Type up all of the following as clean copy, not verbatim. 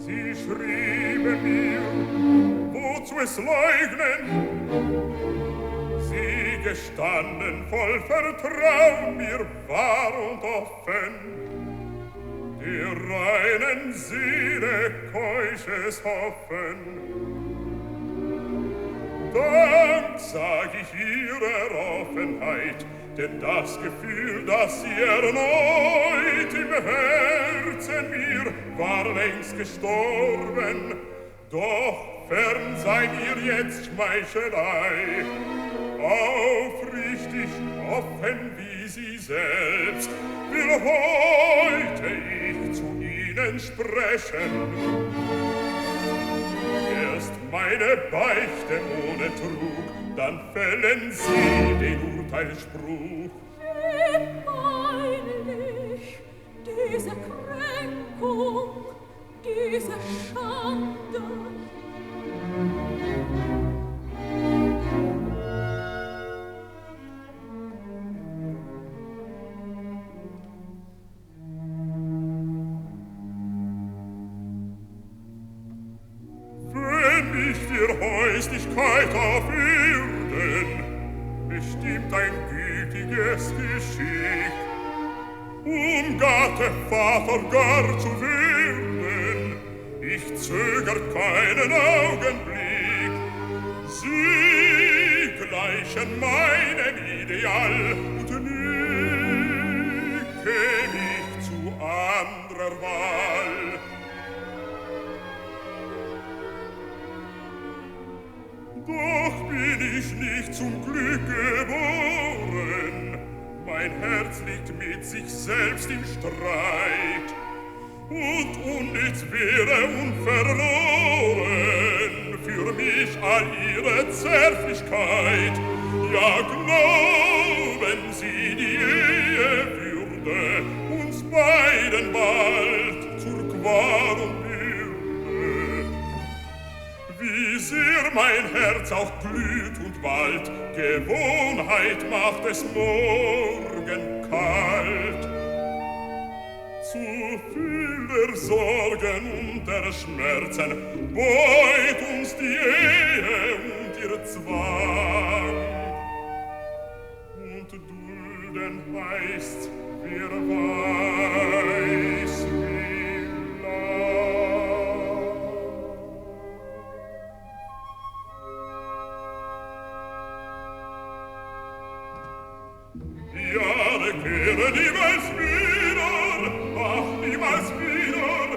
Sie schrieben mir, wozu es leugnen? Sie gestanden voll Vertrauen mir wahr und offen, die reinen Seele keusches Hoffen. Dank sag ich ihrer Offenheit, denn das Gefühl, das sie erneut im Herzen mir war längst gestorben, doch fern sei mir jetzt Schmeichelei. Aufrichtig, offen wie sie selbst, will heute ich zu ihnen sprechen. Erst meine Beichte ohne Trug, dann fällen sie den Urteilsspruch. Wie peinlich, diese Kränkung, diese Schande. Wenn mich für Häuslichkeit auf Erden bestimmt ein gütiges Geschick, Gatte, Vater gar zu werden, ich zöger keinen Augenblick. Sie gleichen meinem Ideal und nicke nicht zu anderer Wahl. Doch bin ich nicht zum Glück geboren, mein Herz liegt mit sich selbst im Streit, und unnütz wäre unverloren für mich all ihre Zärtlichkeit. Ja, glauben Sie, die Ehe würde uns beiden bald zur Qual und Bürde. Wie sehr mein Herz auch glüht und wallt, Gewohnheit macht es morgen kalt. Zu viel der Sorgen und der Schmerzen beut uns die Ehe und ihr Zwang. Und dulden heißt, wer weiß wie lang. Jahre kehren niemals wieder, ach, niemals wieder,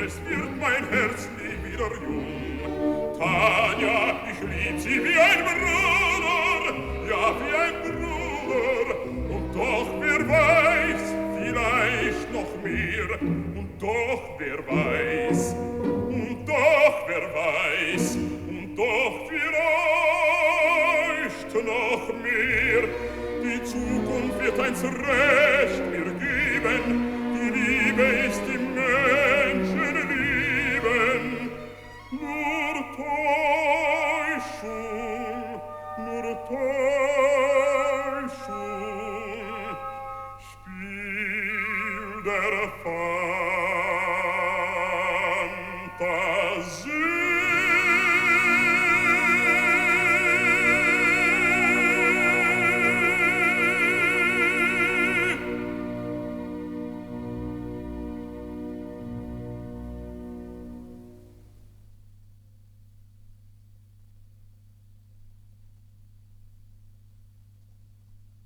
es wird mein Herz nie wieder jung. Tanja, ich lieb sie wie ein Bruder, ja, wie ein Bruder, und doch, wer weiß, vielleicht noch mehr, und doch, wer weiß, und doch, wer weiß, und doch, vielleicht noch mehr. Die Zukunft wird eins Recht mir geben, die Liebe ist